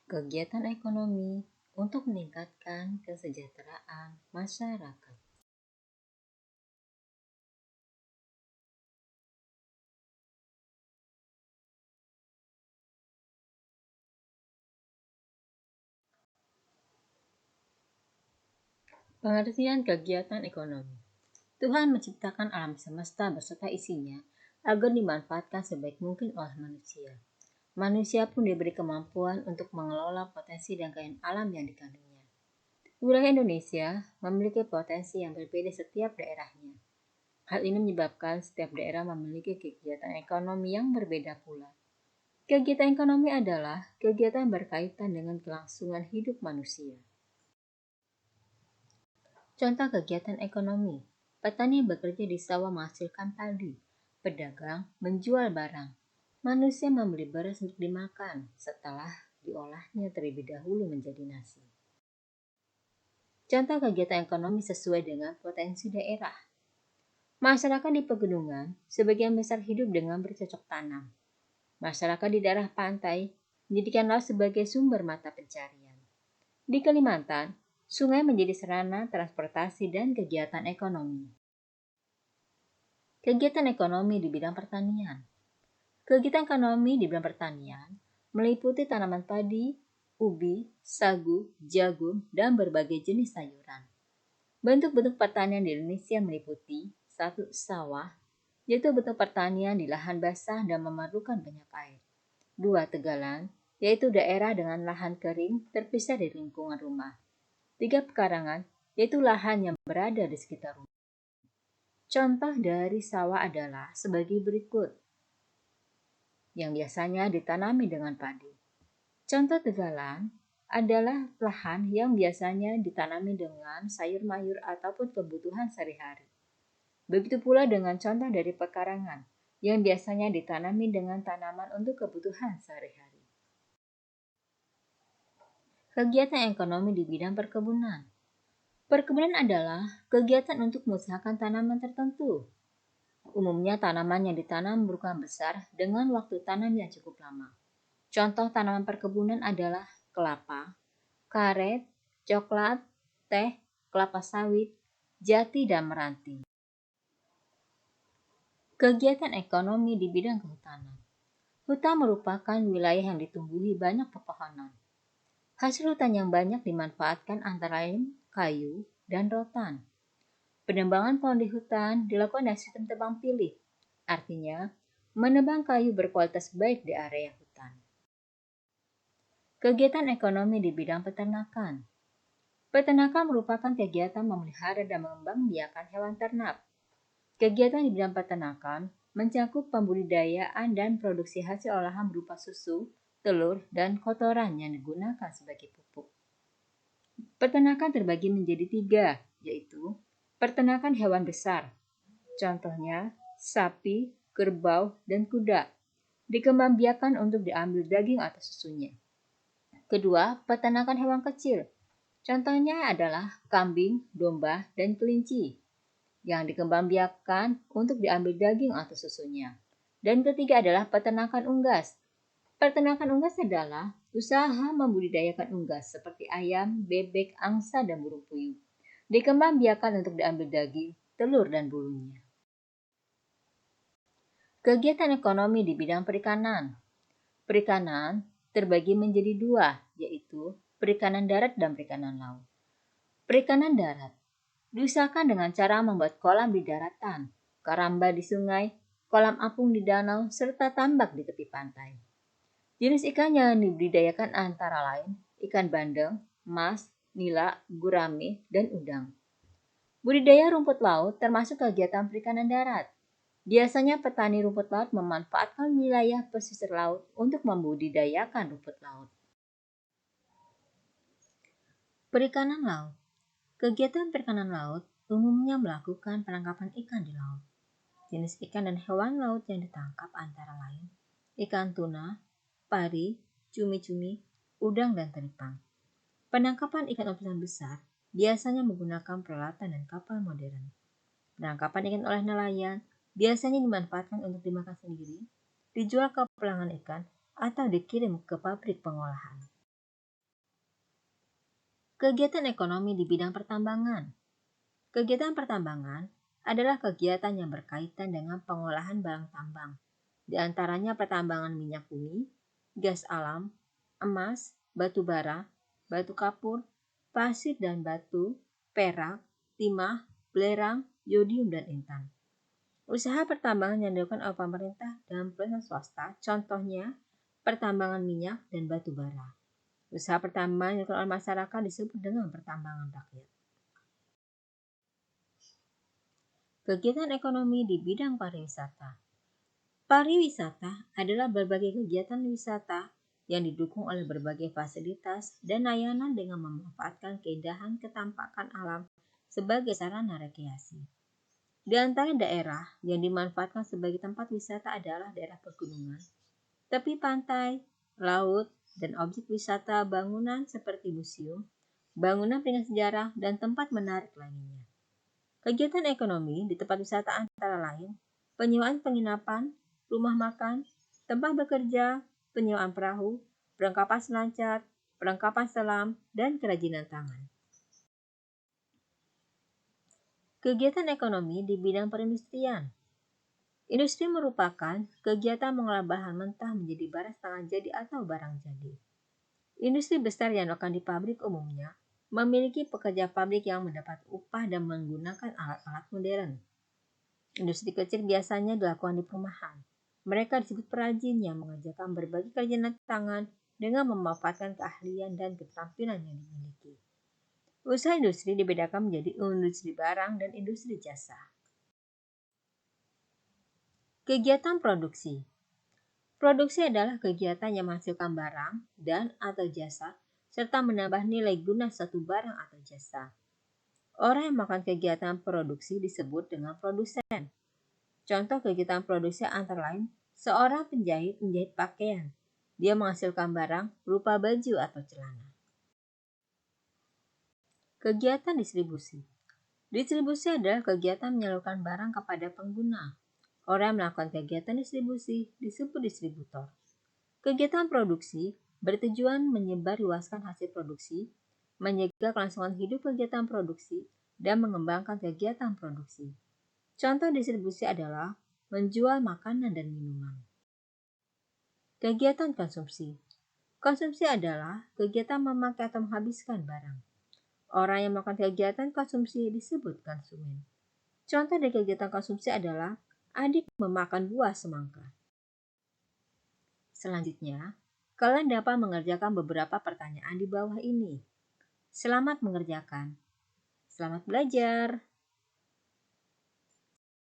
Kegiatan ekonomi untuk meningkatkan kesejahteraan masyarakat. Pengertian kegiatan ekonomi. Tuhan menciptakan alam semesta beserta isinya agar dimanfaatkan sebaik mungkin oleh manusia. Manusia pun diberi kemampuan untuk mengelola potensi dan kekayaan alam yang dikandungnya. Wilayah Indonesia memiliki potensi yang berbeda setiap daerahnya. Hal ini menyebabkan setiap daerah memiliki kegiatan ekonomi yang berbeda pula. Kegiatan ekonomi adalah kegiatan berkaitan dengan kelangsungan hidup manusia. Contoh kegiatan ekonomi, petani bekerja di sawah menghasilkan padi, pedagang menjual barang, manusia membeli beras untuk dimakan setelah diolahnya terlebih dahulu menjadi nasi. Contoh kegiatan ekonomi sesuai dengan potensi daerah. Masyarakat di pegunungan sebagian besar hidup dengan bercocok tanam. Masyarakat di daerah pantai menjadikan laut sebagai sumber mata pencarian. Di Kalimantan, sungai menjadi sarana transportasi dan kegiatan ekonomi. Kegiatan ekonomi di bidang pertanian. Kegiatan ekonomi di bidang pertanian meliputi tanaman padi, ubi, sagu, jagung, dan berbagai jenis sayuran. Bentuk-bentuk pertanian di Indonesia meliputi 1. Sawah, yaitu bentuk pertanian di lahan basah dan memerlukan banyak air. 2. Tegalan, yaitu daerah dengan lahan kering terpisah dari lingkungan rumah. 3. Pekarangan, yaitu lahan yang berada di sekitar rumah. Contoh dari sawah adalah sebagai berikut, yang biasanya ditanami dengan padi. Contoh tegalan adalah lahan yang biasanya ditanami dengan sayur mayur ataupun kebutuhan sehari-hari. Begitu pula dengan contoh dari pekarangan, yang biasanya ditanami dengan tanaman untuk kebutuhan sehari-hari. Kegiatan ekonomi di bidang perkebunan. Perkebunan adalah kegiatan untuk mengusahakan tanaman tertentu. Umumnya tanaman yang ditanam berukuran besar dengan waktu tanam yang cukup lama. Contoh tanaman perkebunan adalah kelapa, karet, coklat, teh, kelapa sawit, jati, dan meranti. Kegiatan ekonomi di bidang kehutanan. Hutan merupakan wilayah yang ditumbuhi banyak pepohonan. Hasil hutan yang banyak dimanfaatkan antara lain kayu dan rotan. Penebangan pohon di hutan dilakukan dengan sistem tebang pilih, artinya menebang kayu berkualitas baik di area hutan. Kegiatan ekonomi di bidang peternakan. Peternakan merupakan kegiatan memelihara dan mengembangbiakan hewan ternak. Kegiatan di bidang peternakan mencakup pembudidayaan dan produksi hasil olahan berupa susu, telur, dan kotoran yang digunakan sebagai pupuk. Peternakan terbagi menjadi 3, yaitu peternakan hewan besar. Contohnya sapi, kerbau, dan kuda. Dikembangbiakan untuk diambil daging atau susunya. Kedua, peternakan hewan kecil. Contohnya adalah kambing, domba, dan kelinci yang dikembangbiakan untuk diambil daging atau susunya. Dan ketiga adalah peternakan unggas. Peternakan unggas adalah usaha membudidayakan unggas seperti ayam, bebek, angsa, dan burung puyuh. Dikembangbiakan untuk diambil daging, telur, dan bulunya. Kegiatan ekonomi di bidang perikanan. Perikanan terbagi menjadi 2, yaitu perikanan darat dan perikanan laut. Perikanan darat diusahakan dengan cara membuat kolam di daratan, karamba di sungai, kolam apung di danau, serta tambak di tepi pantai. Jenis ikan yang dibudidayakan antara lain ikan bandeng, mas, nila, gurame, dan udang. Budidaya rumput laut termasuk kegiatan perikanan darat. Biasanya petani rumput laut memanfaatkan wilayah pesisir laut untuk membudidayakan rumput laut. Perikanan laut. Kegiatan perikanan laut umumnya melakukan penangkapan ikan di laut. Jenis ikan dan hewan laut yang ditangkap antara lain ikan tuna, pari, cumi-cumi, udang, dan teripang. Penangkapan ikan ukuran besar biasanya menggunakan peralatan dan kapal modern. Penangkapan ikan oleh nelayan biasanya dimanfaatkan untuk dimakan sendiri, dijual ke pelangan ikan, atau dikirim ke pabrik pengolahan. Kegiatan ekonomi di bidang pertambangan. Kegiatan pertambangan adalah kegiatan yang berkaitan dengan pengolahan barang tambang, di antaranya pertambangan minyak bumi, gas alam, emas, batu bara, batu kapur, pasir dan batu, perak, timah, belerang, yodium, dan intan. Usaha pertambangan yang dilakukan oleh pemerintah dan perusahaan swasta, contohnya pertambangan minyak dan batu bara. Usaha pertambangan yang dilakukan oleh masyarakat disebut dengan pertambangan rakyat. Kegiatan ekonomi di bidang pariwisata. Pariwisata adalah berbagai kegiatan wisata yang didukung oleh berbagai fasilitas dan layanan dengan memanfaatkan keindahan ketampakan alam sebagai sarana rekreasi. Di antara daerah yang dimanfaatkan sebagai tempat wisata adalah daerah pegunungan, tepi pantai, laut, dan objek wisata bangunan seperti museum, bangunan pengingat sejarah, dan tempat menarik lainnya. Kegiatan ekonomi di tempat wisata antara lain penyewaan penginapan, rumah makan, tempat bekerja, penyewaan perahu, perlengkapan selancar, perlengkapan selam, dan kerajinan tangan. Kegiatan ekonomi di bidang perindustrian. Industri merupakan kegiatan mengolah bahan mentah menjadi barang setengah jadi atau barang jadi. Industri besar yang dilakukan di pabrik umumnya memiliki pekerja pabrik yang mendapat upah dan menggunakan alat-alat modern. Industri kecil biasanya dilakukan di perumahan. Mereka disebut perajin yang mengerjakan berbagai kerajinan tangan dengan memanfaatkan keahlian dan keterampilan yang dimiliki. Usaha industri dibedakan menjadi industri barang dan industri jasa. Kegiatan produksi. Produksi adalah kegiatan yang menghasilkan barang dan atau jasa serta menambah nilai guna suatu barang atau jasa. Orang yang melakukan kegiatan produksi disebut dengan produsen. Contoh kegiatan produksi antara lain, seorang penjahit menjahit pakaian. Dia menghasilkan barang berupa baju atau celana. Kegiatan distribusi. Distribusi adalah kegiatan menyalurkan barang kepada pengguna. Orang yang melakukan kegiatan distribusi disebut distributor. Kegiatan produksi bertujuan menyebarluaskan hasil produksi, menjaga kelangsungan hidup kegiatan produksi, dan mengembangkan kegiatan produksi. Contoh distribusi adalah menjual makanan dan minuman. Kegiatan konsumsi. Konsumsi adalah kegiatan memakai atau menghabiskan barang. Orang yang melakukan kegiatan konsumsi disebut konsumen. Contoh dari kegiatan konsumsi adalah adik memakan buah semangka. Selanjutnya, kalian dapat mengerjakan beberapa pertanyaan di bawah ini. Selamat mengerjakan. Selamat belajar.